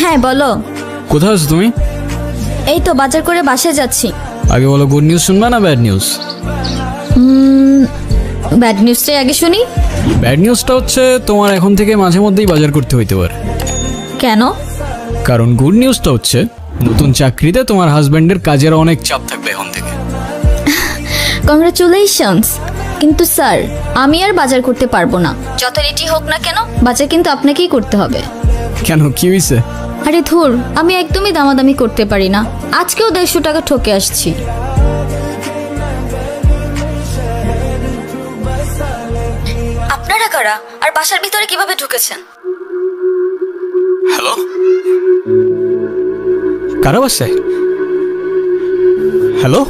হ্যাঁ বলো। কোথায় আছো তুমি? এই তো বাজার করে বাসায় যাচ্ছি। আগে বলো, গুড নিউজ শুনবা না ব্যাড নিউজ? ব্যাড নিউজটাই আগে শুনি। ব্যাড নিউজটা হচ্ছে তোমার এখন থেকে মাঝে মধ্যেই বাজার করতে হইতে পারে। কেন? কারণ গুড নিউজটা হচ্ছে নতুন চাকরিতে তোমার হাজবেন্ডের কাজের অনেক চাপ থাকবে এখন থেকে। কংগ্রাচুলেশনস। কিন্তু স্যার, আমি আর বাজার করতে পারবো না। যত রেটি হোক না কেন, বাজার কিন্তু আপনাকেই করতে হবে। কেন, কি হয়েছে? আরে ধুর, আমি একদমই দামাদামি করতে পারি না। আজকেও 150 টাকা ঠকে আসছি। আপনারা কারা আর বাসার ভিতরে কিভাবে ঢুকেছেন? হ্যালো, কারা বাসায়? হ্যালো।